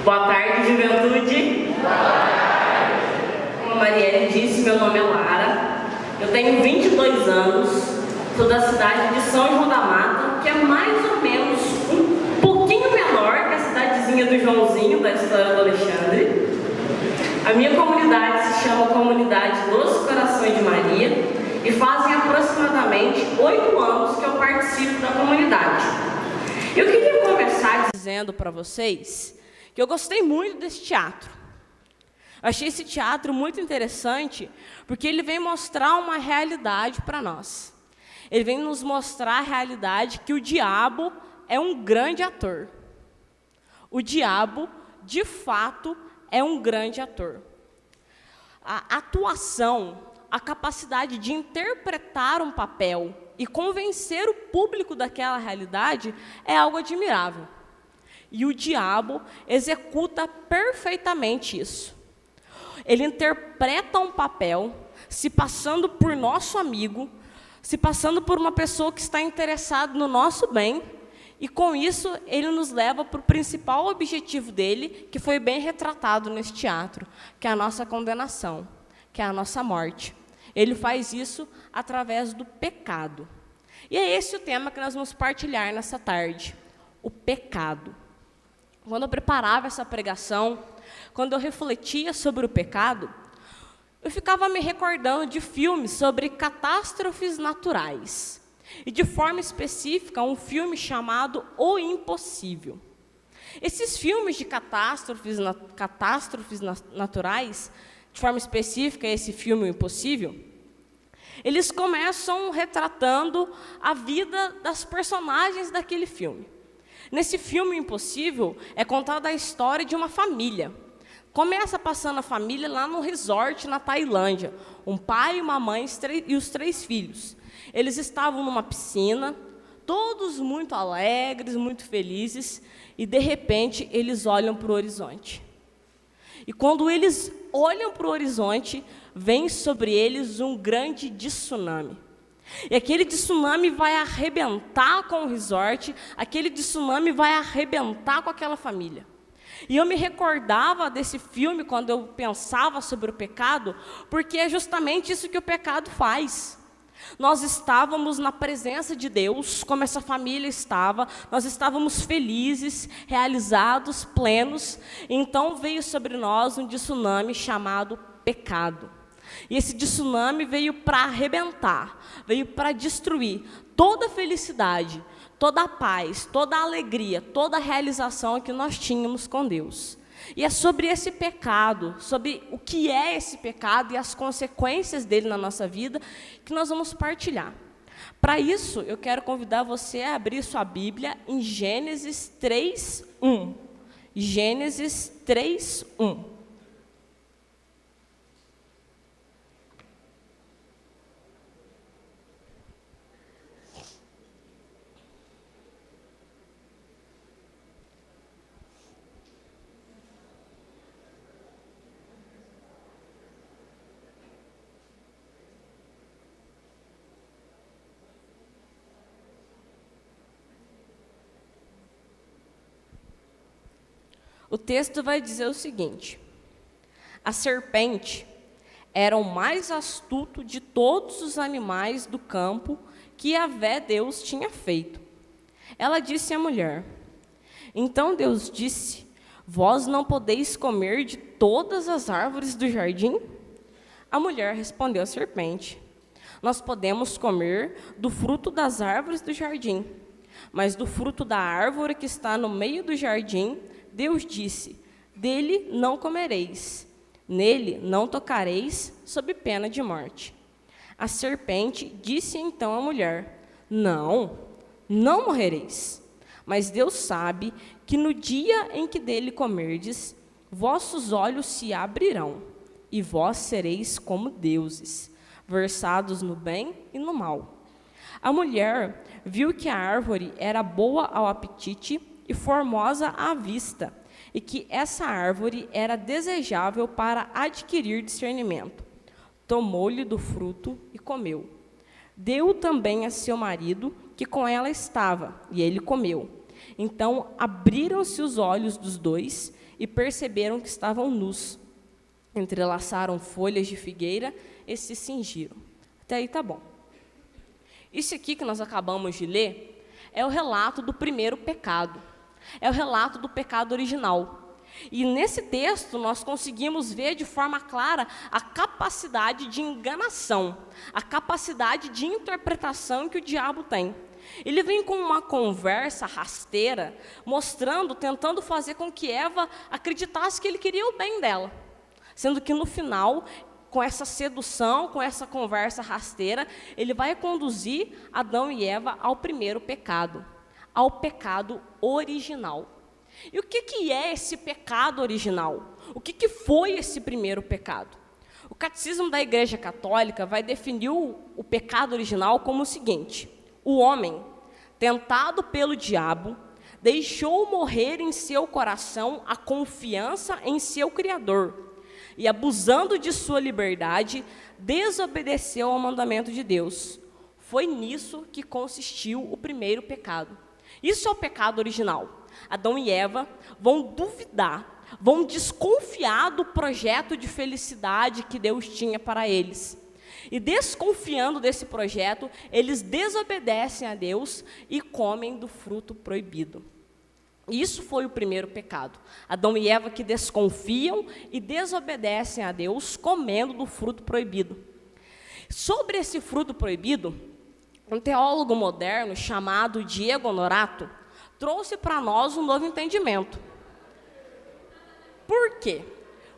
Boa tarde, juventude. Boa tarde. Como a Marielle disse, meu nome é Lara. Eu tenho 22 anos. Sou da cidade de São João da Mata, que é mais ou menos um pouquinho menor que a cidadezinha do Joãozinho, da história do Alexandre. A minha comunidade se chama Comunidade dos Corações de Maria e fazem aproximadamente 8 anos que eu participo da comunidade. Eu queria começar dizendo para vocês que eu gostei muito desse teatro. Eu achei esse teatro muito interessante porque ele vem mostrar uma realidade para nós. Ele vem nos mostrar a realidade que o diabo é um grande ator. O diabo, de fato, é um grande ator. A atuação, a capacidade de interpretar um papel e convencer o público daquela realidade é algo admirável. E o diabo executa perfeitamente isso. Ele interpreta um papel, se passando por nosso amigo, se passando por uma pessoa que está interessada no nosso bem, e com isso ele nos leva para o principal objetivo dele, que foi bem retratado nesse teatro, que é a nossa condenação, que é a nossa morte. Ele faz isso através do pecado. E é esse o tema que nós vamos partilhar nessa tarde, o pecado. Quando eu preparava essa pregação, quando eu refletia sobre o pecado, eu ficava me recordando de filmes sobre catástrofes naturais. E de forma específica, um filme chamado O Impossível. Esses filmes de catástrofes naturais, de forma específica, esse filme O Impossível, eles começam retratando a vida das personagens daquele filme. Nesse filme Impossível, é contada a história de uma família. Começa passando a família lá no resort na Tailândia. Um pai, uma mãe e os 3 filhos. Eles estavam numa piscina, todos muito alegres, muito felizes, e de repente eles olham para o horizonte. E quando eles olham para o horizonte, vem sobre eles um grande tsunami. E aquele tsunami vai arrebentar com o resort, aquele tsunami vai arrebentar com aquela família. E eu me recordava desse filme quando eu pensava sobre o pecado, porque é justamente isso que o pecado faz. Nós estávamos na presença de Deus, como essa família estava, nós estávamos felizes, realizados, plenos, e então veio sobre nós um tsunami chamado pecado. E esse tsunami veio para arrebentar, veio para destruir toda a felicidade, toda a paz, toda a alegria, toda a realização que nós tínhamos com Deus. E é sobre esse pecado, sobre o que é esse pecado e as consequências dele na nossa vida, que nós vamos partilhar. Para isso, eu quero convidar você a abrir sua Bíblia em Gênesis 3:1. Gênesis 3:1. O texto vai dizer o seguinte: a serpente era o mais astuto de todos os animais do campo que Yahvé Deus tinha feito. Ela disse à mulher: então Deus disse, vós não podeis comer de todas as árvores do jardim? A mulher respondeu à serpente: nós podemos comer do fruto das árvores do jardim, mas do fruto da árvore que está no meio do jardim, Deus disse, dele não comereis, nele não tocareis, sob pena de morte. A serpente disse então à mulher, não morrereis. Mas Deus sabe que no dia em que dele comerdes, vossos olhos se abrirão, e vós sereis como deuses, versados no bem e no mal. A mulher viu que a árvore era boa ao apetite e formosa à vista, e que essa árvore era desejável para adquirir discernimento. Tomou-lhe do fruto e comeu. Deu também a seu marido, que com ela estava, e ele comeu. Então abriram-se os olhos dos dois, e perceberam que estavam nus. Entrelaçaram folhas de figueira e se cingiram. Até aí tá bom. Isso aqui que nós acabamos de ler é o relato do primeiro pecado. É o relato do pecado original. E nesse texto nós conseguimos ver de forma clara a capacidade de enganação, a capacidade de interpretação que o diabo tem. Ele vem com uma conversa rasteira, mostrando, tentando fazer com que Eva acreditasse que ele queria o bem dela. Sendo que no final, com essa sedução, com essa conversa rasteira, ele vai conduzir Adão e Eva ao primeiro pecado, ao pecado original. E o que é esse pecado original? O que foi esse primeiro pecado? O Catecismo da Igreja Católica vai definir o pecado original como o seguinte: o homem, tentado pelo diabo, deixou morrer em seu coração a confiança em seu Criador e, abusando de sua liberdade, desobedeceu ao mandamento de Deus. Foi nisso que consistiu o primeiro pecado. Isso é o pecado original. Adão e Eva vão duvidar, vão desconfiar do projeto de felicidade que Deus tinha para eles. E desconfiando desse projeto, eles desobedecem a Deus e comem do fruto proibido. Isso foi o primeiro pecado. Adão e Eva que desconfiam e desobedecem a Deus comendo do fruto proibido. Sobre esse fruto proibido, um teólogo moderno chamado Diego Honorato trouxe para nós um novo entendimento. Por quê?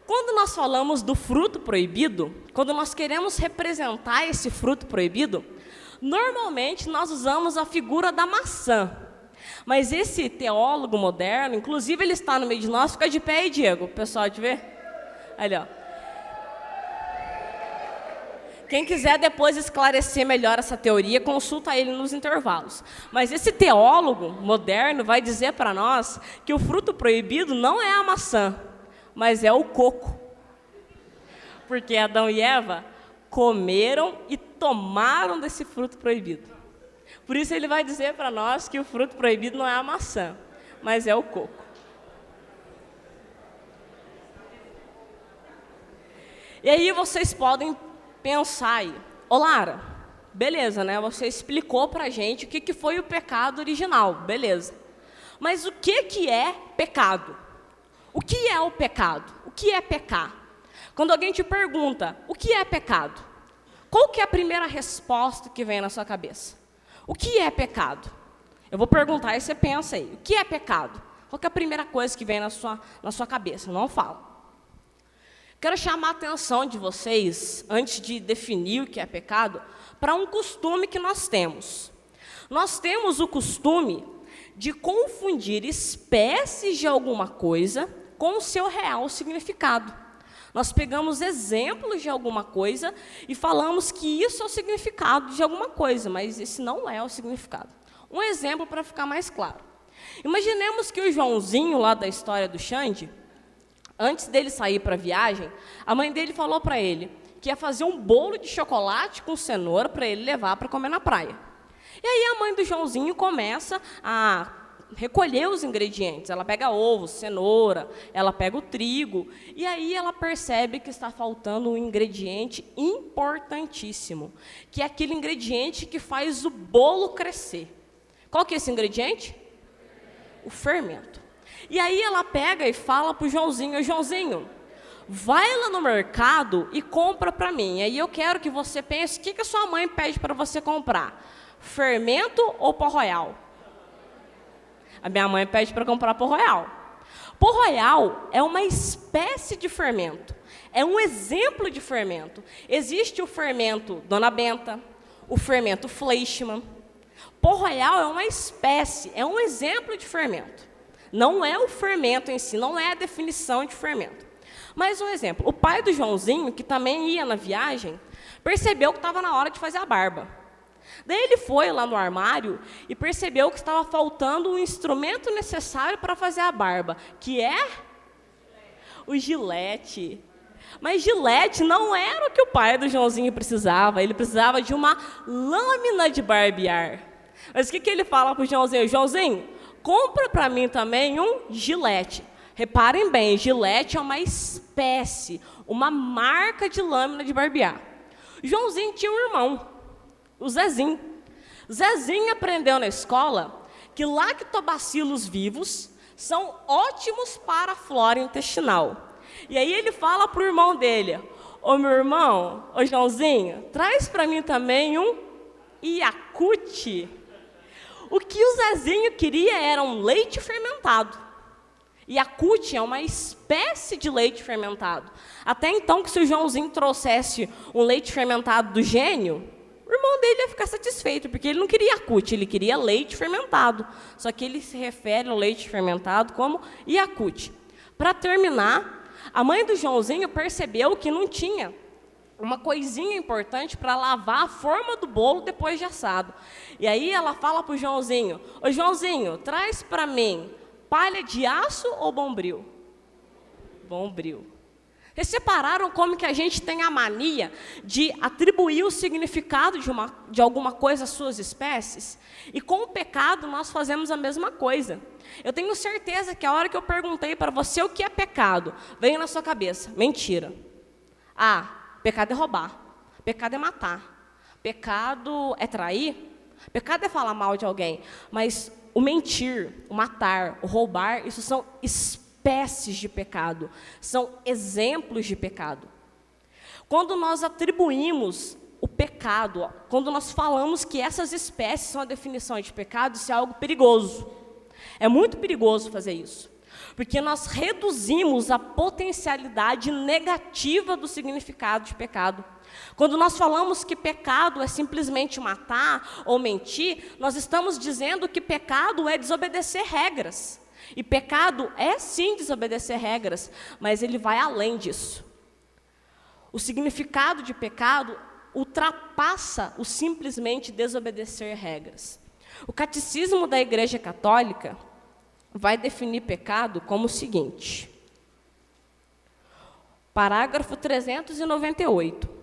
Quando nós falamos do fruto proibido, quando nós queremos representar esse fruto proibido, normalmente nós usamos a figura da maçã. Mas esse teólogo moderno, inclusive ele está no meio de nós, fica de pé aí, Diego, o pessoal te vê? Ali, ó. Quem quiser depois esclarecer melhor essa teoria, consulta ele nos intervalos. Mas esse teólogo moderno vai dizer para nós que o fruto proibido não é a maçã, mas é o coco. Porque Adão e Eva comeram e tomaram desse fruto proibido. Por isso ele vai dizer para nós que o fruto proibido não é a maçã, mas é o coco. E aí vocês podem pensar aí: ô Lara, beleza, né? Você explicou para a gente o que foi o pecado original, beleza. Mas o que é pecado? O que é o pecado? O que é pecar? Quando alguém te pergunta, o que é pecado? Qual que é a primeira resposta que vem na sua cabeça? O que é pecado? Eu vou perguntar e você pensa aí, o que é pecado? Qual que é a primeira coisa que vem na sua cabeça? Não fala. Quero chamar a atenção de vocês, antes de definir o que é pecado, para um costume que nós temos. Nós temos o costume de confundir espécies de alguma coisa com o seu real significado. Nós pegamos exemplos de alguma coisa e falamos que isso é o significado de alguma coisa, mas esse não é o significado. Um exemplo para ficar mais claro. Imaginemos que o Joãozinho, lá da história do Xande, antes dele sair para a viagem, a mãe dele falou para ele que ia fazer um bolo de chocolate com cenoura para ele levar para comer na praia. E aí a mãe do Joãozinho começa a recolher os ingredientes. Ela pega ovo, cenoura, ela pega o trigo, e aí ela percebe que está faltando um ingrediente importantíssimo, que é aquele ingrediente que faz o bolo crescer. Qual que é esse ingrediente? O fermento. E aí ela pega e fala para o Joãozinho: Joãozinho, vai lá no mercado e compra para mim. Aí eu quero que você pense, o que a sua mãe pede para você comprar? Fermento ou pó royal? A minha mãe pede para comprar pó royal. Pó royal é uma espécie de fermento, é um exemplo de fermento. Existe o fermento Dona Benta, o fermento Fleischmann. Pó royal é uma espécie, é um exemplo de fermento. Não é o fermento em si, não é a definição de fermento. Mais um exemplo: o pai do Joãozinho, que também ia na viagem, percebeu que estava na hora de fazer a barba. Daí ele foi lá no armário e percebeu que estava faltando um instrumento necessário para fazer a barba, que é o gilete. Mas gilete não era o que o pai do Joãozinho precisava, ele precisava de uma lâmina de barbear. Mas o que ele fala para o Joãozinho? Joãozinho, compra para mim também um gilete. Reparem bem, Gillette é uma espécie, uma marca de lâmina de barbear. Joãozinho tinha um irmão, o Zezinho. Zezinho aprendeu na escola que lactobacilos vivos são ótimos para a flora intestinal. E aí ele fala para o irmão dele: ô meu irmão, ô Joãozinho, traz para mim também um Yakult. O que o Zezinho queria era um leite fermentado. Yakult é uma espécie de leite fermentado. Até então, que se o Joãozinho trouxesse um leite fermentado do Gênio, o irmão dele ia ficar satisfeito, porque ele não queria Yakult, ele queria leite fermentado. Só que ele se refere ao leite fermentado como Yakult. Para terminar, a mãe do Joãozinho percebeu que não tinha uma coisinha importante para lavar a forma do bolo depois de assado. E aí ela fala para o Joãozinho: ô Joãozinho, traz para mim palha de aço ou bombril? Bombril. Vocês separaram como que a gente tem a mania de atribuir o significado de alguma coisa às suas espécies? E com o pecado nós fazemos a mesma coisa. Eu tenho certeza que a hora que eu perguntei para você o que é pecado, veio na sua cabeça: mentira. Pecado é roubar. Pecado é matar. Pecado é trair. Pecado é falar mal de alguém. Mas o mentir, o matar, o roubar, isso são espécies de pecado, são exemplos de pecado. Quando nós atribuímos o pecado, quando nós falamos que essas espécies são a definição de pecado, isso é algo perigoso. É muito perigoso fazer isso, porque nós reduzimos a potencialidade negativa do significado de pecado. Quando nós falamos que pecado é simplesmente matar ou mentir, nós estamos dizendo que pecado é desobedecer regras. E pecado é sim desobedecer regras, mas ele vai além disso. O significado de pecado ultrapassa o simplesmente desobedecer regras. O Catecismo da Igreja Católica vai definir pecado como o seguinte: parágrafo 398.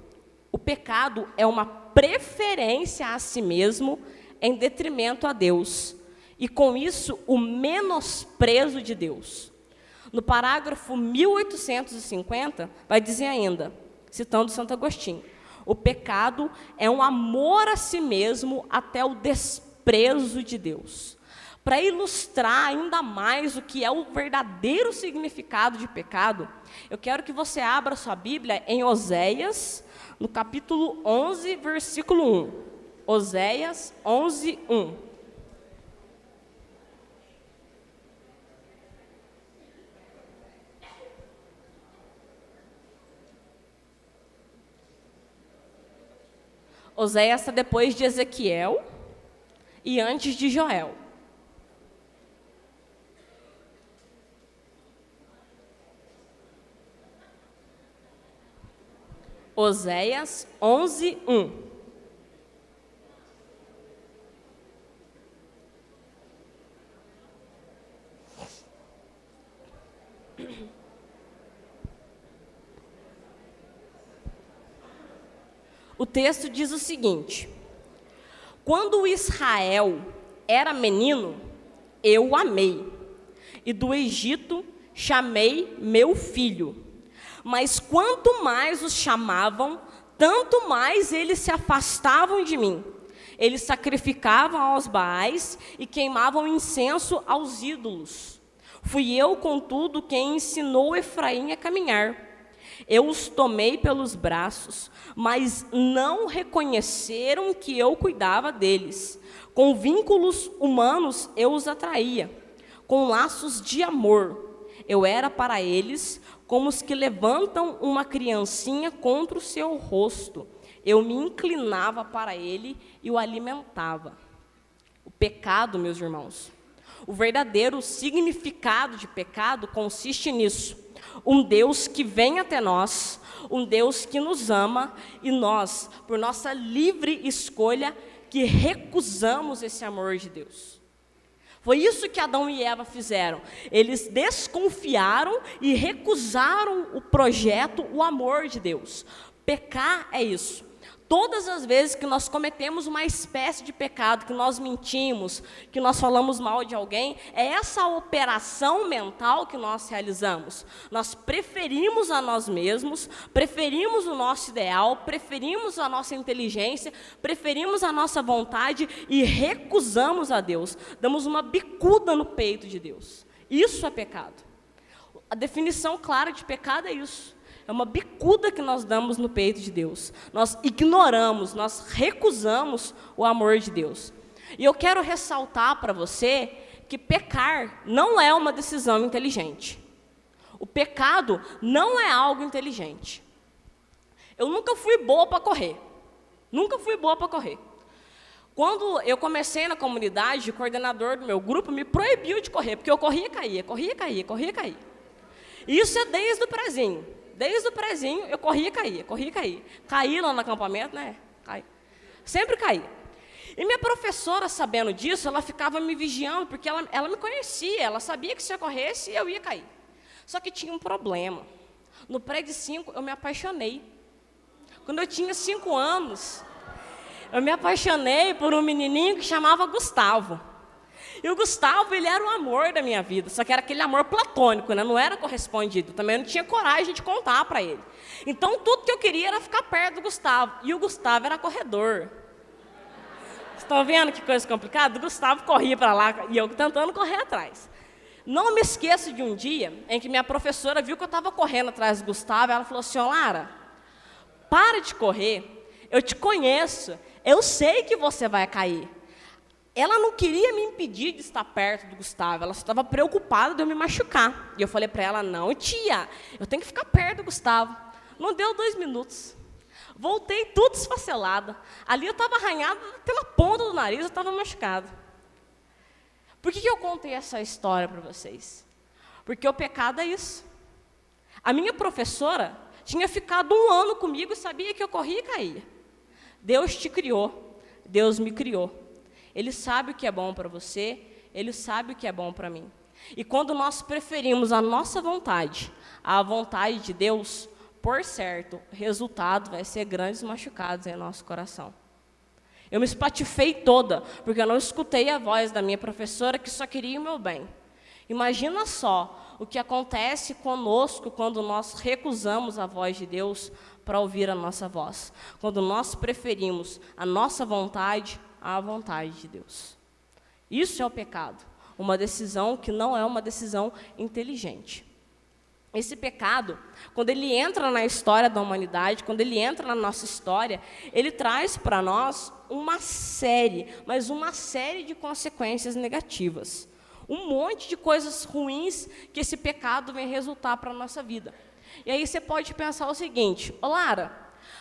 O pecado é uma preferência a si mesmo em detrimento a Deus, e com isso o menosprezo de Deus. No parágrafo 1850, vai dizer ainda, citando Santo Agostinho: o pecado é um amor a si mesmo até o desprezo de Deus. Para ilustrar ainda mais o que é o verdadeiro significado de pecado, eu quero que você abra sua Bíblia em Oséias, no capítulo 11, versículo 1. Oséias 11, 1. Oséias está depois de Ezequiel e antes de Joel. Oséias 11, 1. O texto diz o seguinte: quando Israel era menino, eu o amei, e do Egito chamei meu filho. Mas quanto mais os chamavam, tanto mais eles se afastavam de mim. Eles sacrificavam aos Baais e queimavam incenso aos ídolos. Fui eu, contudo, quem ensinou Efraim a caminhar. Eu os tomei pelos braços, mas não reconheceram que eu cuidava deles. Com vínculos humanos eu os atraía, com laços de amor. Eu era para eles como os que levantam uma criancinha contra o seu rosto. Eu me inclinava para ele e o alimentava. O pecado, meus irmãos, o verdadeiro significado de pecado consiste nisso: um Deus que vem até nós, um Deus que nos ama, e nós, por nossa livre escolha, que recusamos esse amor de Deus. Foi isso que Adão e Eva fizeram. Eles desconfiaram e recusaram o projeto, o amor de Deus. Pecar é isso. Todas as vezes que nós cometemos uma espécie de pecado, que nós mentimos, que nós falamos mal de alguém, é essa operação mental que nós realizamos. Nós preferimos a nós mesmos, preferimos o nosso ideal, preferimos a nossa inteligência, preferimos a nossa vontade e recusamos a Deus. Damos uma bicuda no peito de Deus. Isso é pecado. A definição clara de pecado é isso. É uma bicuda que nós damos no peito de Deus. Nós ignoramos, nós recusamos o amor de Deus. E eu quero ressaltar para você que pecar não é uma decisão inteligente. O pecado não é algo inteligente. Eu nunca fui boa para correr. Nunca fui boa para correr. Quando eu comecei na comunidade, o coordenador do meu grupo me proibiu de correr, porque eu corria e caía, corria e caía, corria e caía. E isso é desde o prezinho. Desde o prezinho, eu corria e caía, corria e caía. Caí lá no acampamento, né? Sempre caía. E minha professora, sabendo disso, ela ficava me vigiando, porque ela me conhecia, ela sabia que se eu corresse, eu ia cair. Só que tinha um problema. No pré-de-5, eu me apaixonei. Quando eu tinha 5 anos, eu me apaixonei por um menininho que chamava Gustavo. E o Gustavo, ele era o amor da minha vida, só que era aquele amor platônico, né? Não era correspondido, também não tinha coragem de contar para ele. Então, tudo que eu queria era ficar perto do Gustavo, e o Gustavo era corredor. Estão vendo que coisa complicada? O Gustavo corria para lá, e eu tentando correr atrás. Não me esqueço de um dia em que minha professora viu que eu estava correndo atrás do Gustavo, e ela falou assim: Lara, para de correr, eu te conheço, eu sei que você vai cair. Ela não queria me impedir de estar perto do Gustavo, ela só estava preocupada de eu me machucar. E eu falei para ela: não, tia, eu tenho que ficar perto do Gustavo. Não deu 2 minutos. Voltei tudo esfacelada. Ali eu estava arranhada pela ponta do nariz, eu estava machucada. Por que eu contei essa história para vocês? Porque o pecado é isso. A minha professora tinha ficado 1 ano comigo e sabia que eu corria e caía. Deus te criou, Deus me criou. Ele sabe o que é bom para você, Ele sabe o que é bom para mim. E quando nós preferimos a nossa vontade à vontade de Deus, por certo, o resultado vai ser grandes machucados em nosso coração. Eu me espatifei toda, porque eu não escutei a voz da minha professora, que só queria o meu bem. Imagina só o que acontece conosco quando nós recusamos a voz de Deus para ouvir a nossa voz. Quando nós preferimos a nossa vontade à vontade de Deus. Isso é o pecado, uma decisão que não é uma decisão inteligente. Esse pecado, quando ele entra na história da humanidade, quando ele entra na nossa história, ele traz para nós uma série de consequências negativas. Um monte de coisas ruins que esse pecado vem resultar para a nossa vida. E aí você pode pensar o seguinte: Lara,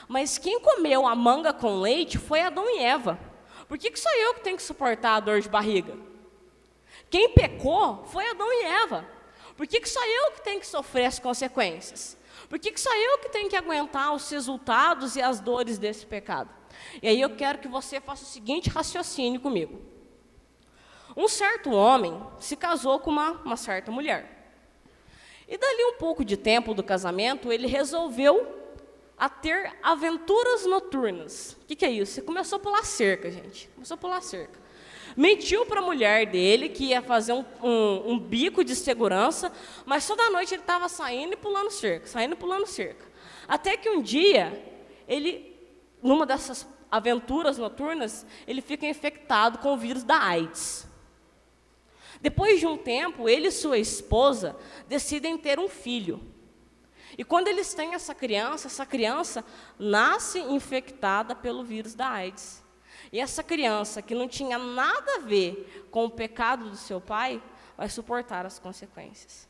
mas quem comeu a manga com leite foi Adão e Eva. Por que sou eu que tenho que suportar a dor de barriga? Quem pecou foi Adão e Eva. Por que sou eu que tenho que sofrer as consequências? Por que sou eu que tenho que aguentar os resultados e as dores desse pecado? E aí eu quero que você faça o seguinte raciocínio comigo. Um certo homem se casou com uma certa mulher. E dali um pouco de tempo do casamento, ele resolveu a ter aventuras noturnas. O que é isso? Você começou a pular cerca, gente. Começou a pular cerca. Mentiu para a mulher dele que ia fazer um bico de segurança, mas toda noite ele estava saindo e pulando cerca. Até que um dia, numa dessas aventuras noturnas, ele fica infectado com o vírus da AIDS. Depois de um tempo, ele e sua esposa decidem ter um filho. E quando eles têm essa criança nasce infectada pelo vírus da AIDS. E essa criança, que não tinha nada a ver com o pecado do seu pai, vai suportar as consequências.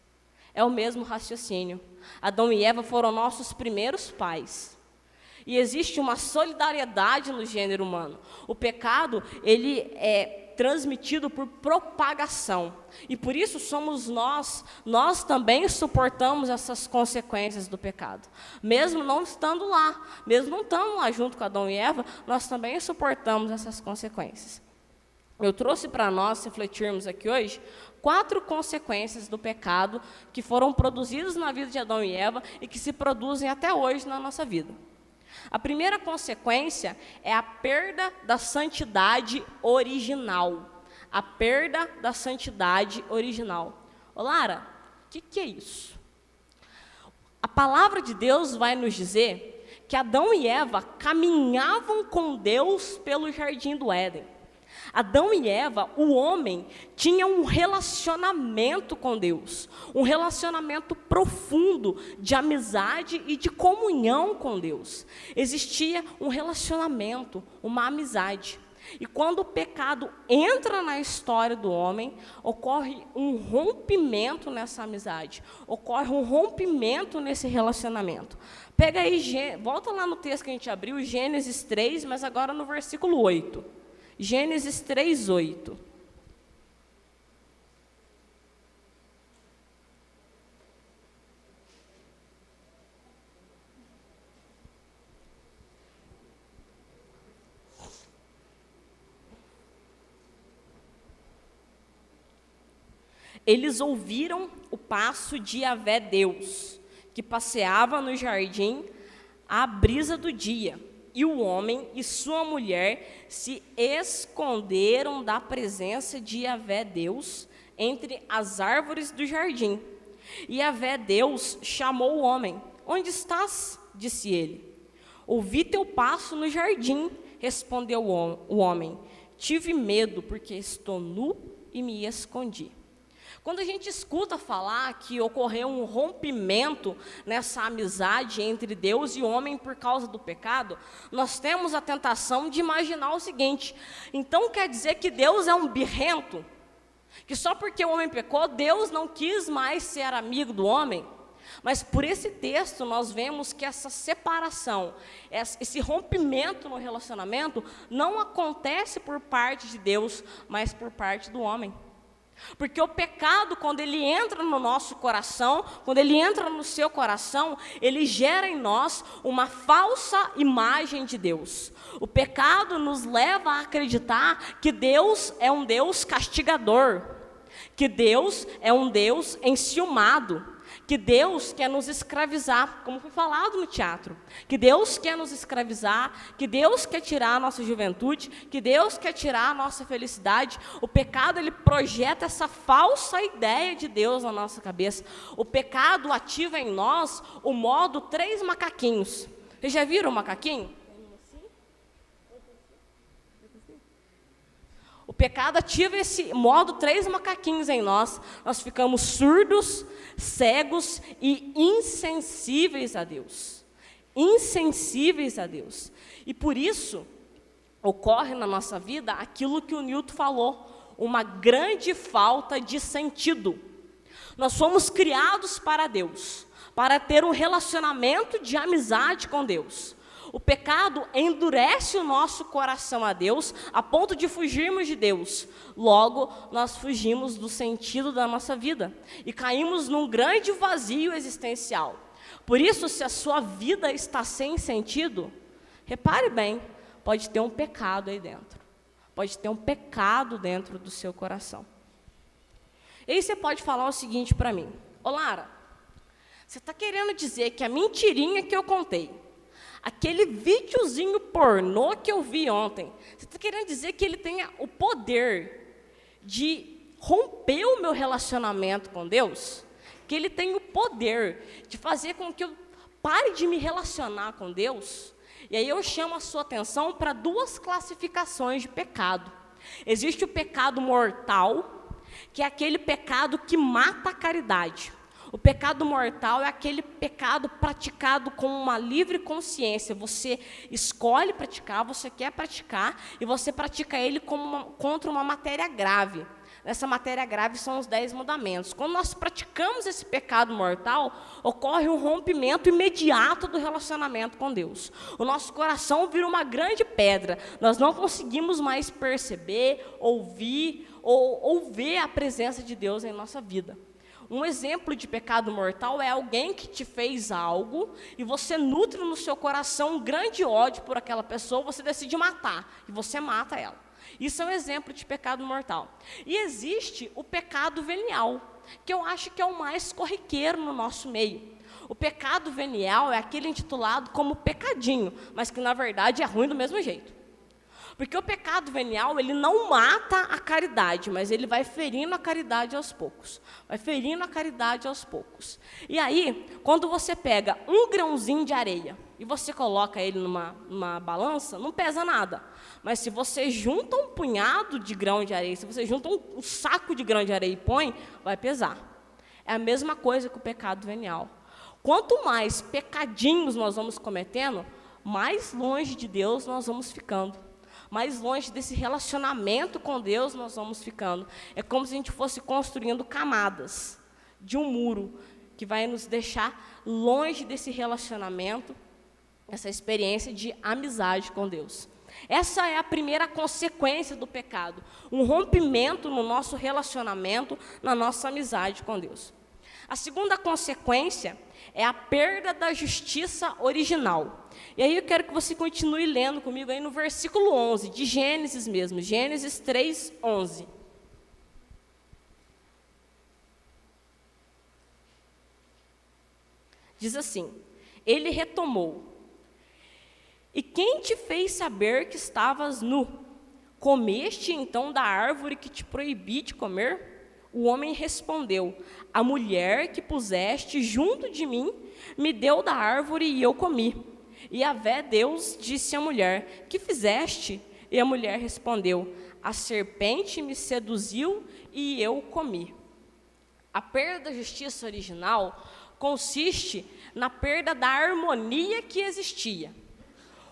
É o mesmo raciocínio. Adão e Eva foram nossos primeiros pais. E existe uma solidariedade no gênero humano. O pecado, ele é transmitido por propagação. E por isso somos nós também suportamos essas consequências do pecado. Mesmo não estando lá, mesmo não estando lá junto com Adão e Eva, nós também suportamos essas consequências. Eu trouxe para nós refletirmos aqui hoje 4 consequências do pecado que foram produzidas na vida de Adão e Eva e que se produzem até hoje na nossa vida. A primeira consequência é a perda da santidade original. A perda da santidade original. Ô Lara, o que é isso? A palavra de Deus vai nos dizer que Adão e Eva caminhavam com Deus pelo jardim do Éden. Adão e Eva, o homem, tinha um relacionamento com Deus, um relacionamento profundo de amizade e de comunhão com Deus. Existia um relacionamento, uma amizade. E quando o pecado entra na história do homem, ocorre um rompimento nessa amizade, ocorre um rompimento nesse relacionamento. Pega aí, volta lá no texto que a gente abriu, Gênesis 3, mas agora no versículo 8. Gênesis 3, 8. Eles ouviram o passo de Yahvé Deus, que passeava no jardim à brisa do dia. E o homem e sua mulher se esconderam da presença de Yahvé Deus entre as árvores do jardim. E Yahvé Deus chamou o homem. Onde estás? Disse ele. Ouvi teu passo no jardim, respondeu o homem. Tive medo, porque estou nu e me escondi. Quando a gente escuta falar que ocorreu um rompimento nessa amizade entre Deus e o homem por causa do pecado, nós temos a tentação de imaginar o seguinte: então quer dizer que Deus é um birrento? Que só porque o homem pecou, Deus não quis mais ser amigo do homem? Mas por esse texto nós vemos que essa separação, esse rompimento no relacionamento não acontece por parte de Deus, mas por parte do homem. Porque o pecado, quando ele entra no nosso coração, quando ele entra no seu coração, ele gera em nós uma falsa imagem de Deus. O pecado nos leva a acreditar que Deus é um Deus castigador, que Deus é um Deus enciumado, que Deus quer nos escravizar, como foi falado no teatro, que Deus quer nos escravizar, que Deus quer tirar a nossa juventude, que Deus quer tirar a nossa felicidade. O pecado, ele projeta essa falsa ideia de Deus na nossa cabeça. O pecado ativa em nós o modo 3 macaquinhos. Vocês já viram o macaquinho? O pecado ativa esse modo 3 macaquinhos em nós. Nós ficamos surdos, cegos e insensíveis a Deus. Insensíveis a Deus. E por isso, ocorre na nossa vida aquilo que o Newton falou, uma grande falta de sentido. Nós fomos criados para Deus, para ter um relacionamento de amizade com Deus. O pecado endurece o nosso coração a Deus, a ponto de fugirmos de Deus. Logo, nós fugimos do sentido da nossa vida e caímos num grande vazio existencial. Por isso, se a sua vida está sem sentido, repare bem, pode ter um pecado aí dentro. Pode ter um pecado dentro do seu coração. E aí você pode falar o seguinte para mim: ô Lara, você está querendo dizer que a mentirinha que eu contei, aquele videozinho pornô que eu vi ontem, você está querendo dizer que ele tenha o poder de romper o meu relacionamento com Deus? Que ele tem o poder de fazer com que eu pare de me relacionar com Deus? E aí eu chamo a sua atenção para 2 classificações de pecado. Existe o pecado mortal, que é aquele pecado que mata a caridade. O pecado mortal é aquele pecado praticado com uma livre consciência. Você escolhe praticar, você quer praticar, e você pratica ele contra uma matéria grave. Essa matéria grave são os 10 mandamentos. Quando nós praticamos esse pecado mortal, ocorre um rompimento imediato do relacionamento com Deus. O nosso coração vira uma grande pedra. Nós não conseguimos mais perceber, ouvir ou ver a presença de Deus em nossa vida. Um exemplo de pecado mortal é alguém que te fez algo e você nutre no seu coração um grande ódio por aquela pessoa, você decide matar e você mata ela. Isso é um exemplo de pecado mortal. E existe o pecado venial, que eu acho que é o mais corriqueiro no nosso meio. O pecado venial é aquele intitulado como pecadinho, mas que na verdade é ruim do mesmo jeito. Porque o pecado venial, ele não mata a caridade, mas ele vai ferindo a caridade aos poucos. Vai ferindo a caridade aos poucos. E aí, quando você pega um grãozinho de areia e você coloca ele numa balança, não pesa nada. Mas se você junta um punhado de grão de areia, se você junta um saco de grão de areia e põe, vai pesar. É a mesma coisa que o pecado venial. Quanto mais pecadinhos nós vamos cometendo, mais longe de Deus nós vamos ficando. Mais longe desse relacionamento com Deus nós vamos ficando. É como se a gente fosse construindo camadas de um muro que vai nos deixar longe desse relacionamento, essa experiência de amizade com Deus. Essa é a primeira consequência do pecado, um rompimento no nosso relacionamento, na nossa amizade com Deus. A segunda consequência é a perda da justiça original. E aí eu quero que você continue lendo comigo aí no versículo 11, de Gênesis mesmo, Gênesis 3, 11. Diz assim: ele retomou: e quem te fez saber que estavas nu? Comeste então da árvore que te proibi de comer? O homem respondeu: a mulher que puseste junto de mim me deu da árvore e eu comi. E Yahvé Deus disse à mulher: que fizeste? E a mulher respondeu: a serpente me seduziu e eu comi. A perda da justiça original consiste na perda da harmonia que existia.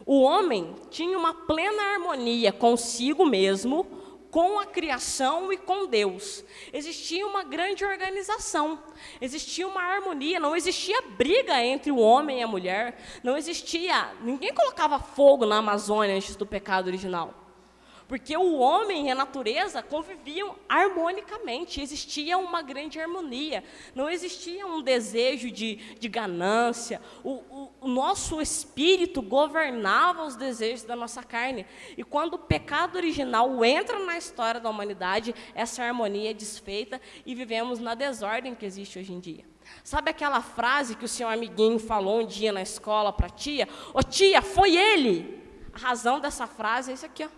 O homem tinha uma plena harmonia consigo mesmo, com a criação e com Deus. Existia uma grande organização, existia uma harmonia, não existia briga entre o homem e a mulher, ninguém colocava fogo na Amazônia antes do pecado original. Porque o homem e a natureza conviviam harmonicamente, existia uma grande harmonia, não existia um desejo de ganância, o nosso espírito governava os desejos da nossa carne. E quando o pecado original entra na história da humanidade, essa harmonia é desfeita e vivemos na desordem que existe hoje em dia. Sabe aquela frase que o seu amiguinho falou um dia na escola para a tia? Ô tia, foi ele! A razão dessa frase é isso aqui, ó.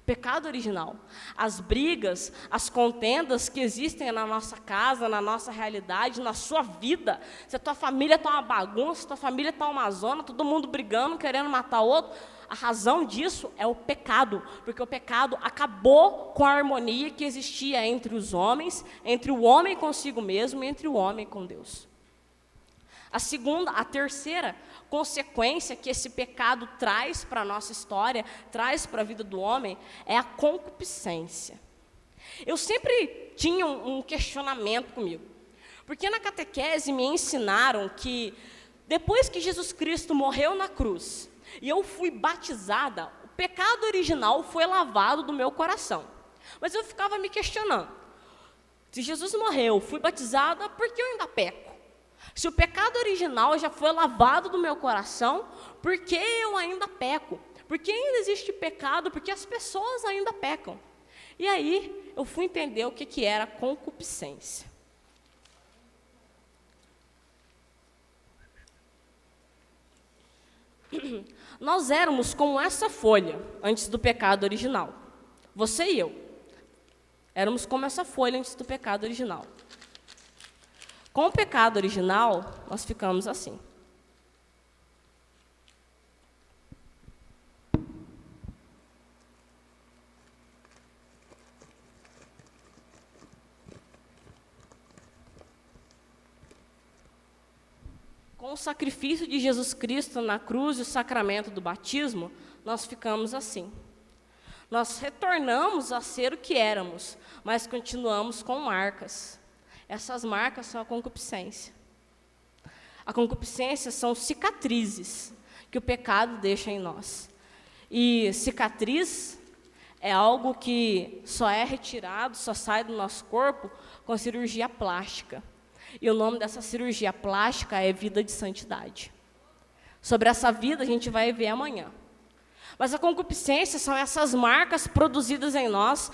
Pecado original. As brigas, as contendas que existem na nossa casa, na nossa realidade, na sua vida. Se a tua família está uma bagunça, se a tua família está uma zona, todo mundo brigando, querendo matar o outro, a razão disso é o pecado, porque o pecado acabou com a harmonia que existia entre os homens, entre o homem consigo mesmo e entre o homem com Deus. A terceira consequência que esse pecado traz para a nossa história, traz para a vida do homem, é a concupiscência. Eu sempre tinha um questionamento comigo, porque na catequese me ensinaram que depois que Jesus Cristo morreu na cruz e eu fui batizada, o pecado original foi lavado do meu coração. Mas eu ficava me questionando, se Jesus morreu, fui batizada, por que eu ainda peco? Se o pecado original já foi lavado do meu coração, por que eu ainda peco? Por que ainda existe pecado? Porque as pessoas ainda pecam. E aí, eu fui entender o que era concupiscência. Nós éramos como essa folha, antes do pecado original. Você e eu. Éramos como essa folha antes do pecado original. Com o pecado original, nós ficamos assim. Com o sacrifício de Jesus Cristo na cruz e o sacramento do batismo, nós ficamos assim. Nós retornamos a ser o que éramos, mas continuamos com marcas. Essas marcas são a concupiscência. A concupiscência são cicatrizes que o pecado deixa em nós. E cicatriz é algo que só é retirado, só sai do nosso corpo com cirurgia plástica. E o nome dessa cirurgia plástica é vida de santidade. Sobre essa vida a gente vai ver amanhã. Mas a concupiscência são essas marcas produzidas em nós,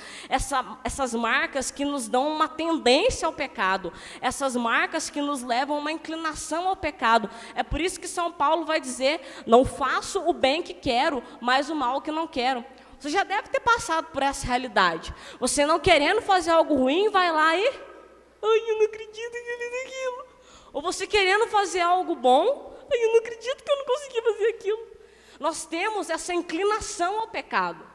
essas marcas que nos dão uma tendência ao pecado, essas marcas que nos levam a uma inclinação ao pecado. É por isso que São Paulo vai dizer: não faço o bem que quero, mas o mal que não quero. Você já deve ter passado por essa realidade. Você não querendo fazer algo ruim, vai lá e... ai, eu não acredito que eu fiz aquilo. Ou você querendo fazer algo bom, ai, eu não acredito que eu não consegui fazer aquilo. Nós temos essa inclinação ao pecado.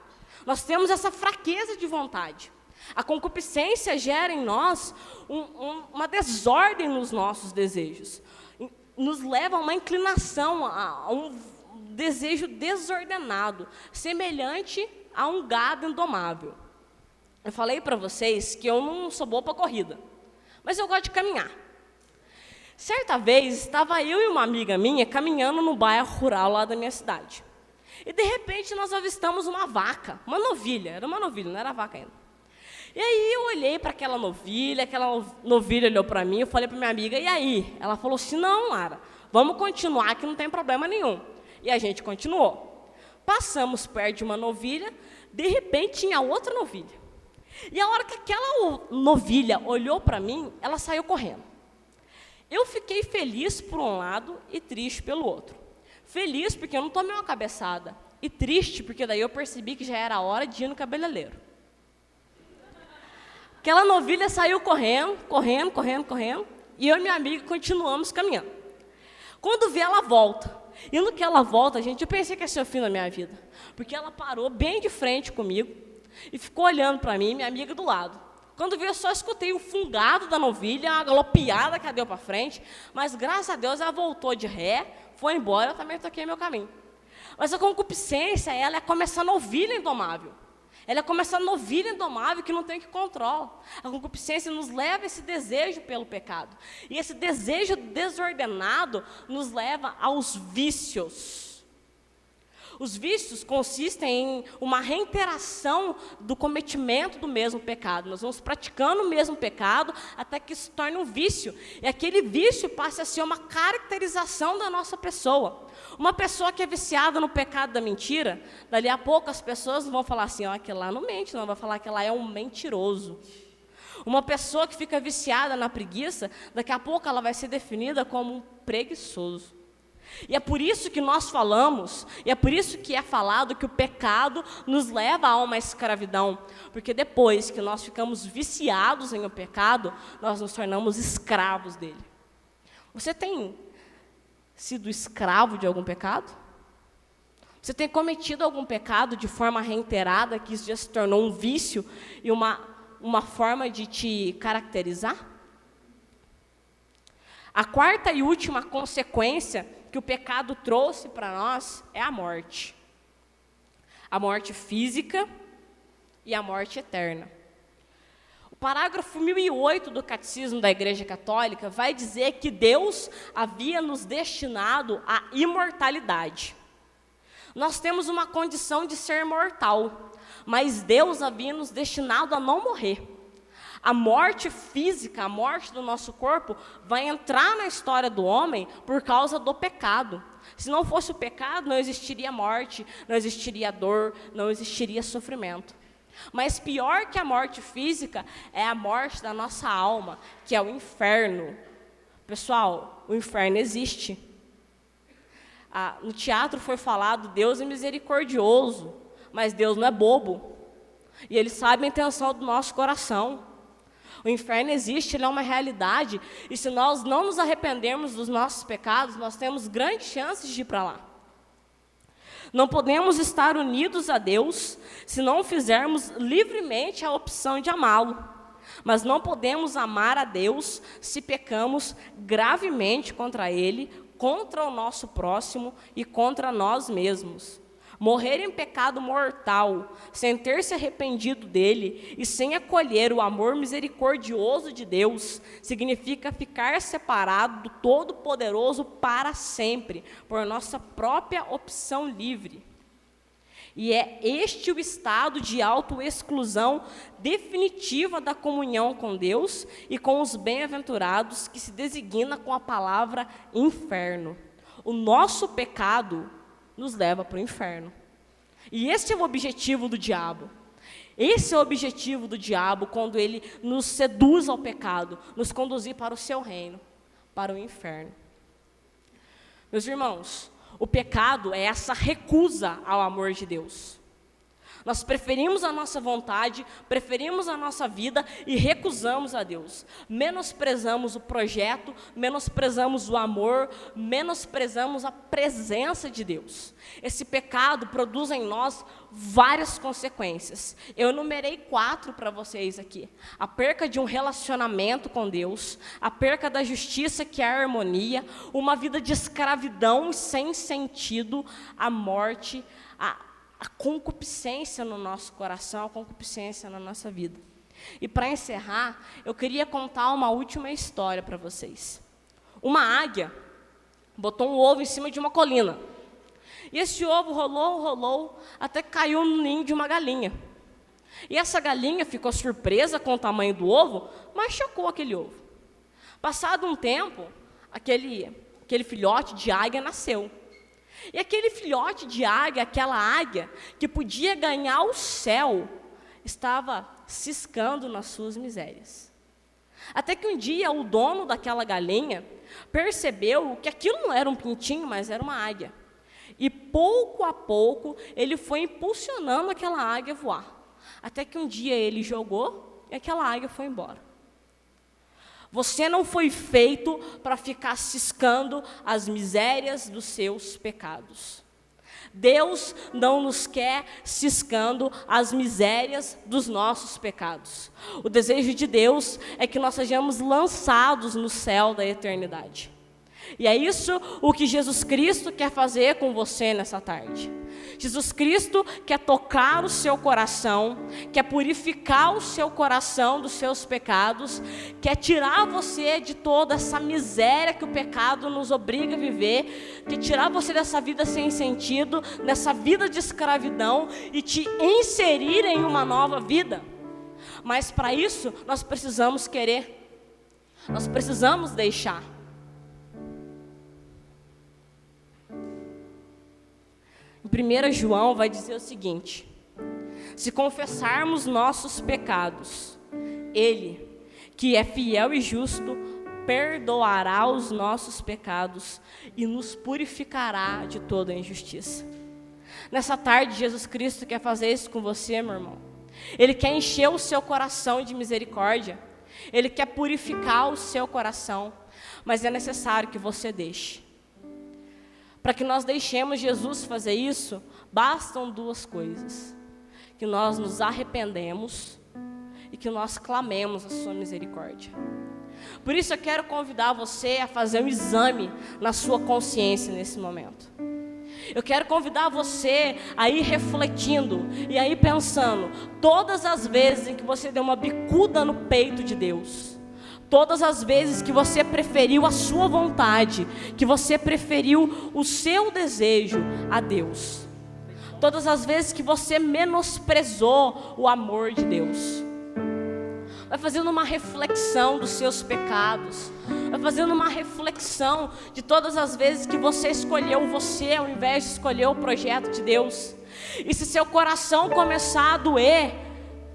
Nós temos essa fraqueza de vontade. A concupiscência gera em nós uma desordem nos nossos desejos. Nos leva a uma inclinação, a um desejo desordenado, semelhante a um gado indomável. Eu falei para vocês que eu não sou boa para corrida, mas eu gosto de caminhar. Certa vez, estava eu e uma amiga minha caminhando no bairro rural lá da minha cidade. E, de repente, nós avistamos uma vaca, uma novilha. Era uma novilha, não era vaca ainda. E aí, eu olhei para aquela novilha olhou para mim, eu falei para minha amiga: e aí? Ela falou assim: não, Lara, vamos continuar que não tem problema nenhum. E a gente continuou. Passamos perto de uma novilha, de repente, tinha outra novilha. E a hora que aquela novilha olhou para mim, ela saiu correndo. Eu fiquei feliz por um lado e triste pelo outro. Feliz porque eu não tomei uma cabeçada. E triste porque daí eu percebi que já era hora de ir no cabeleireiro. Aquela novilha saiu correndo. E eu e minha amiga continuamos caminhando. Quando vi, ela volta. E no que ela volta, gente, eu pensei que ia ser o fim da minha vida. Porque ela parou bem de frente comigo e ficou olhando para mim e minha amiga do lado. Quando vi, eu só escutei o fungado da novilha, uma galopeada que ela deu para frente, mas graças a Deus ela voltou de ré, foi embora, eu também toquei meu caminho. Mas a concupiscência, ela é como essa novilha indomável. Ela é como essa novilha indomável que não tem que controlar. A concupiscência nos leva a esse desejo pelo pecado. E esse desejo desordenado nos leva aos vícios. Os vícios consistem em uma reiteração do cometimento do mesmo pecado. Nós vamos praticando o mesmo pecado até que se torne um vício. E aquele vício passa a ser uma caracterização da nossa pessoa. Uma pessoa que é viciada no pecado da mentira, dali a pouco as pessoas não vão falar assim: ó, aquele lá não mente, não, vai falar que ela é um mentiroso. Uma pessoa que fica viciada na preguiça, daqui a pouco ela vai ser definida como um preguiçoso. E é por isso que nós falamos, e é por isso que é falado que o pecado nos leva a uma escravidão. Porque depois que nós ficamos viciados em o pecado, nós nos tornamos escravos dele. Você tem sido escravo de algum pecado? Você tem cometido algum pecado de forma reiterada, que isso já se tornou um vício e uma forma de te caracterizar? A quarta e última consequência que o pecado trouxe para nós é a morte. A morte física e a morte eterna. O parágrafo 1008 do Catecismo da Igreja Católica vai dizer que Deus havia nos destinado à imortalidade. Nós temos uma condição de ser mortal, mas Deus havia nos destinado a não morrer. A morte física, a morte do nosso corpo, vai entrar na história do homem por causa do pecado. Se não fosse o pecado, não existiria morte, não existiria dor, não existiria sofrimento. Mas pior que a morte física é a morte da nossa alma, que é o inferno. Pessoal, o inferno existe. No teatro foi falado: Deus é misericordioso, mas Deus não é bobo. E Ele sabe a intenção do nosso coração. O inferno existe, ele é uma realidade, e se nós não nos arrependermos dos nossos pecados, nós temos grandes chances de ir para lá. Não podemos estar unidos a Deus se não fizermos livremente a opção de amá-lo. Mas não podemos amar a Deus se pecamos gravemente contra Ele, contra o nosso próximo e contra nós mesmos. Morrer em pecado mortal, sem ter se arrependido dele e sem acolher o amor misericordioso de Deus, significa ficar separado do Todo-Poderoso para sempre, por nossa própria opção livre. E é este o estado de autoexclusão definitiva da comunhão com Deus e com os bem-aventurados que se designa com a palavra inferno. O nosso pecado nos leva para o inferno. E esse é o objetivo do diabo. Esse é o objetivo do diabo quando ele nos seduz ao pecado, nos conduzir para o seu reino, para o inferno. Meus irmãos, o pecado é essa recusa ao amor de Deus. Nós preferimos a nossa vontade, preferimos a nossa vida e recusamos a Deus. Menosprezamos o projeto, menosprezamos o amor, menosprezamos a presença de Deus. Esse pecado produz em nós várias consequências. Eu enumerei 4 para vocês aqui. A perca de um relacionamento com Deus, a perca da justiça, que é a harmonia, uma vida de escravidão sem sentido, a morte, a concupiscência no nosso coração, a concupiscência na nossa vida. E para encerrar, eu queria contar uma última história para vocês. Uma águia botou um ovo em cima de uma colina. E esse ovo rolou, até que caiu no ninho de uma galinha. E essa galinha ficou surpresa com o tamanho do ovo, mas chocou aquele ovo. Passado um tempo, aquele filhote de águia nasceu. E aquele filhote de águia, aquela águia que podia ganhar o céu, estava ciscando nas suas misérias. Até que um dia o dono daquela galinha percebeu que aquilo não era um pintinho, mas era uma águia. E pouco a pouco ele foi impulsionando aquela águia a voar. Até que um dia ele jogou e aquela águia foi embora. Você não foi feito para ficar ciscando as misérias dos seus pecados. Deus não nos quer ciscando as misérias dos nossos pecados. O desejo de Deus é que nós sejamos lançados no céu da eternidade. E é isso o que Jesus Cristo quer fazer com você nessa tarde. Jesus Cristo quer tocar o seu coração, quer purificar o seu coração dos seus pecados, quer tirar você de toda essa miséria que o pecado nos obriga a viver, quer tirar você dessa vida sem sentido, dessa vida de escravidão e te inserir em uma nova vida. Mas para isso nós precisamos querer, nós precisamos deixar. Em 1 João vai dizer o seguinte: se confessarmos nossos pecados, Ele, que é fiel e justo, perdoará os nossos pecados e nos purificará de toda injustiça. Nessa tarde, Jesus Cristo quer fazer isso com você, meu irmão. Ele quer encher o seu coração de misericórdia. Ele quer purificar o seu coração. Mas é necessário que você deixe. Para que nós deixemos Jesus fazer isso, bastam 2 coisas: que nós nos arrependemos e que nós clamemos a sua misericórdia. Por isso eu quero convidar você a fazer um exame na sua consciência nesse momento. Eu quero convidar você a ir refletindo e a ir pensando todas as vezes em que você deu uma bicuda no peito de Deus. Todas as vezes que você preferiu a sua vontade, que você preferiu o seu desejo a Deus. Todas as vezes que você menosprezou o amor de Deus. Vai fazendo uma reflexão dos seus pecados. Vai fazendo uma reflexão de todas as vezes que você escolheu você ao invés de escolher o projeto de Deus. E se seu coração começar a doer,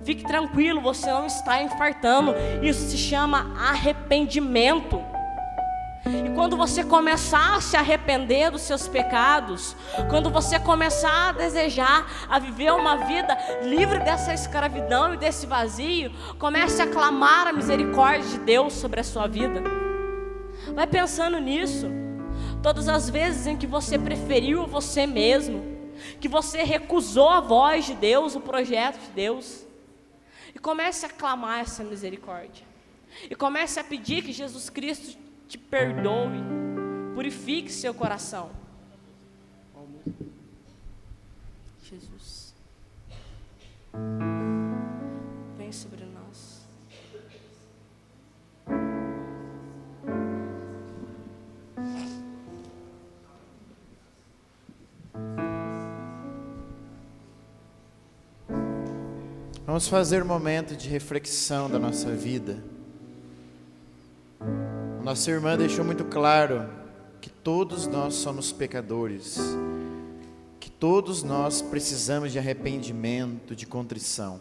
fique tranquilo, você não está infartando. Isso se chama arrependimento. E quando você começar a se arrepender dos seus pecados, quando você começar a desejar a viver uma vida livre dessa escravidão e desse vazio, comece a clamar a misericórdia de Deus sobre a sua vida. Vai pensando nisso. Todas as vezes em que você preferiu você mesmo, que você recusou a voz de Deus, o projeto de Deus, e comece a clamar essa misericórdia. E comece a pedir que Jesus Cristo te perdoe, purifique seu coração. Jesus, vem sobre nós. Vamos fazer um momento de reflexão da nossa vida. Nossa irmã deixou muito claro que todos nós somos pecadores, que que todos nós precisamos de arrependimento, de contrição.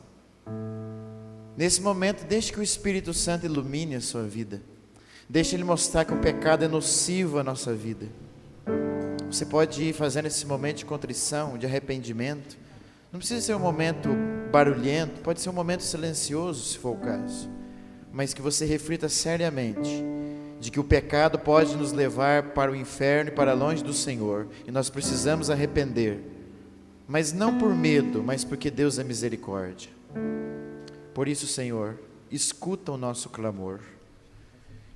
Nesse momento, deixe que o Espírito Santo ilumine a sua vida. Deixe Ele mostrar que o pecado é nocivo à nossa vida. Você pode ir fazendo esse momento de contrição, de arrependimento. Não precisa ser um momento barulhento, pode ser um momento silencioso, se for o caso. Mas que você reflita seriamente de que o pecado pode nos levar para o inferno e para longe do Senhor. E nós precisamos arrepender. Mas não por medo, mas porque Deus é misericórdia. Por isso, Senhor, escuta o nosso clamor.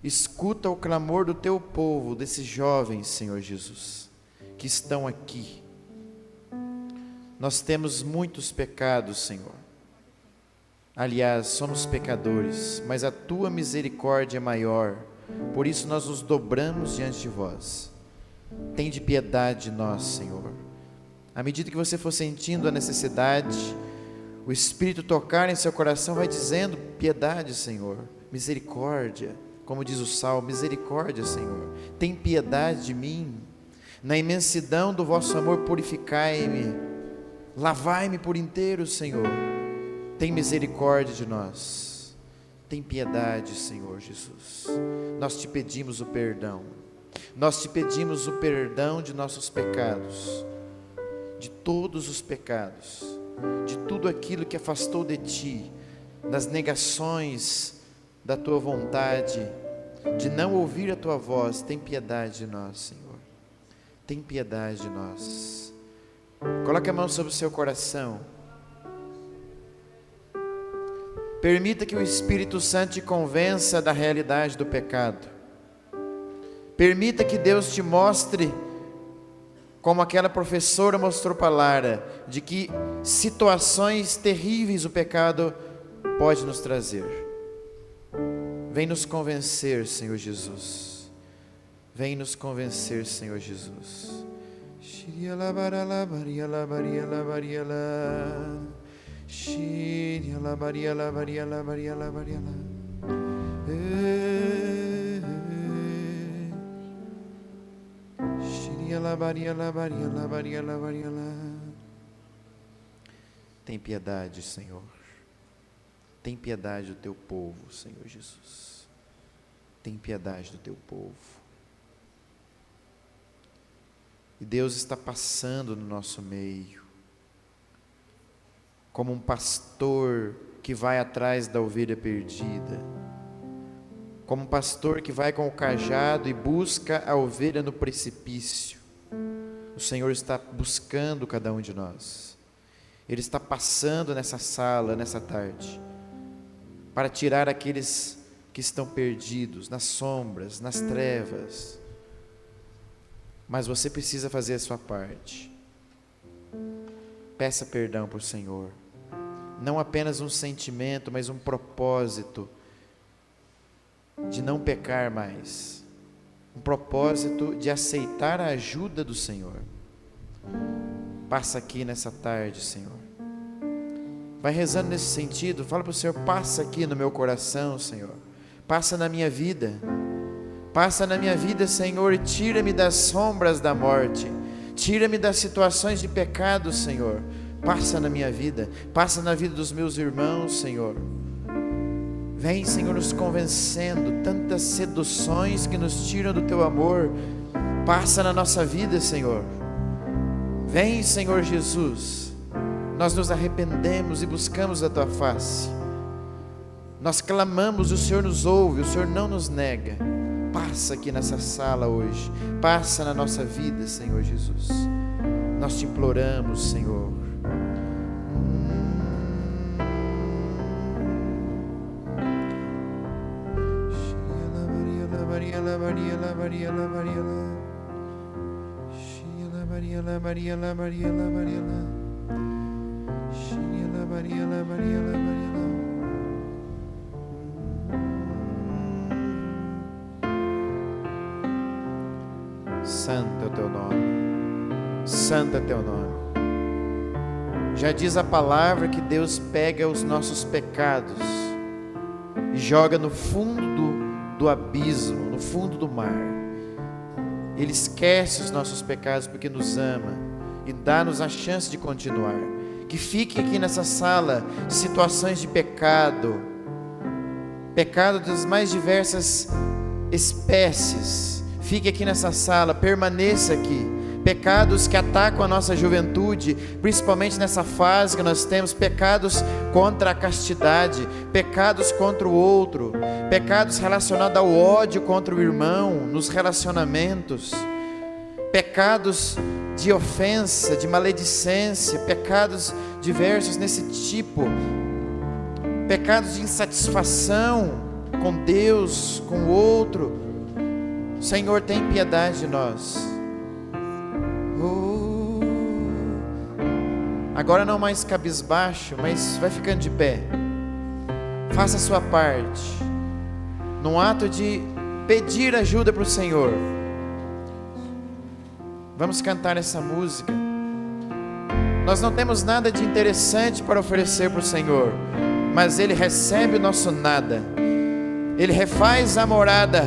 Escuta o clamor do teu povo, desses jovens, Senhor Jesus, que estão aqui. Nós temos muitos pecados, Senhor. Aliás, somos pecadores, mas a tua misericórdia é maior. Por isso nós nos dobramos diante de vós. Tende piedade de nós, Senhor. À medida que você for sentindo a necessidade, o Espírito tocar em seu coração, vai dizendo: piedade, Senhor, misericórdia. Como diz o Salmo, misericórdia, Senhor, tem piedade de mim. Na imensidão do vosso amor purificai-me, lavai-me por inteiro, Senhor. Tem misericórdia de nós. Tem piedade, Senhor Jesus. Nós te pedimos o perdão. Nós te pedimos o perdão de nossos pecados, de todos os pecados, de tudo aquilo que afastou de ti, das negações da tua vontade, de não ouvir a tua voz. Tem piedade de nós, Senhor. Tem piedade de nós. Coloque a mão sobre o seu coração. Permita que o Espírito Santo te convença da realidade do pecado. Permita que Deus te mostre, como aquela professora mostrou para Lara, de que situações terríveis o pecado pode nos trazer. Vem nos convencer, Senhor Jesus. Vem nos convencer, Senhor Jesus. Tem piedade, Senhor. Tem piedade do teu povo, Senhor Jesus. Tem piedade do teu povo. E Deus está passando no nosso meio, como um pastor que vai atrás da ovelha perdida, como um pastor que vai com o cajado e busca a ovelha no precipício. O Senhor está buscando cada um de nós. Ele está passando nessa sala, nessa tarde, para tirar aqueles que estão perdidos, nas sombras, nas trevas. Mas você precisa fazer a sua parte. Peça perdão para o Senhor. Não apenas um sentimento, mas um propósito de não pecar mais. Um propósito de aceitar a ajuda do Senhor. Passa aqui nessa tarde, Senhor. Vai rezando nesse sentido. Fala para o Senhor: passa aqui no meu coração, Senhor. Passa na minha vida. Passa na minha vida, Senhor, e tira-me das sombras da morte. Tira-me das situações de pecado, Senhor. Passa na minha vida. Passa na vida dos meus irmãos, Senhor. Vem, Senhor, nos convencendo. Tantas seduções que nos tiram do teu amor. Passa na nossa vida, Senhor. Vem, Senhor Jesus. Nós nos arrependemos e buscamos a tua face. Nós clamamos, o Senhor nos ouve, o Senhor não nos nega. Passa aqui nessa sala hoje. Passa na nossa vida, Senhor Jesus. Nós te imploramos, Senhor. Santo é o teu nome. Santo é o teu nome. Já diz a palavra que Deus pega os nossos pecados e joga no fundo do abismo, no fundo do mar. Ele esquece os nossos pecados porque nos ama e dá-nos a chance de continuar. Que fique aqui nessa sala situações de pecado, pecado das mais diversas espécies. Fique aqui nessa sala, permaneça aqui. Pecados que atacam a nossa juventude, principalmente nessa fase que nós temos, pecados contra a castidade, pecados contra o outro, pecados relacionados ao ódio contra o irmão, nos relacionamentos, pecados de ofensa, de maledicência, pecados diversos nesse tipo, pecados de insatisfação com Deus, com o outro. Senhor, tem piedade de nós. Agora não mais cabisbaixo, mas vai ficando de pé. Faça a sua parte, num ato de pedir ajuda para o Senhor. Vamos cantar essa música. Nós não temos nada de interessante para oferecer para o Senhor, mas Ele recebe o nosso nada. Ele refaz a morada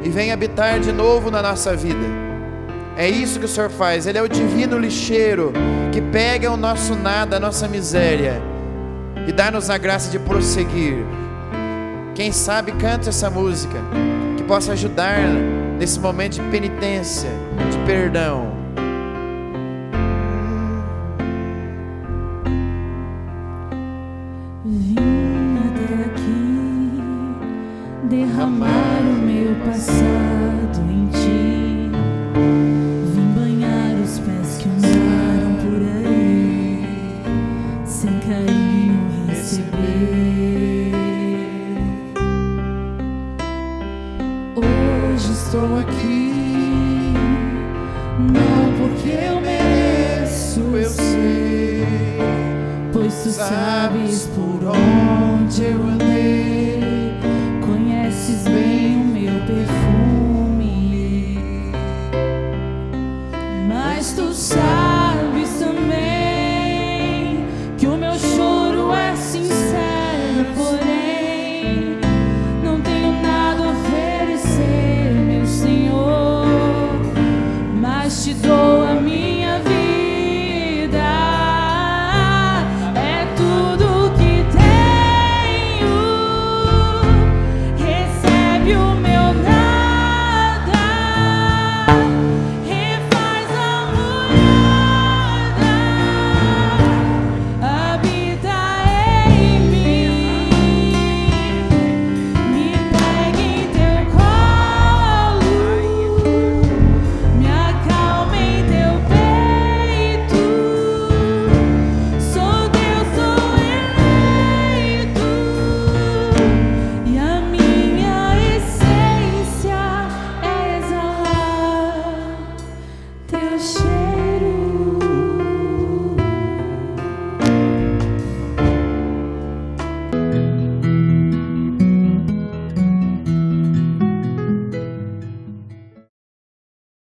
e vem habitar de novo na nossa vida. É isso que o Senhor faz. Ele é o divino lixeiro que pega o nosso nada, a nossa miséria, e dá-nos a graça de prosseguir. Quem sabe canta essa música que possa ajudar nesse momento de penitência, de perdão. Vim até aqui derramar o meu passado em ti. Vim banhar os pés que andaram por aí, sem carinho receber. Hoje estou aqui, não porque eu mereço, eu sei, pois tu sabes por onde eu andei.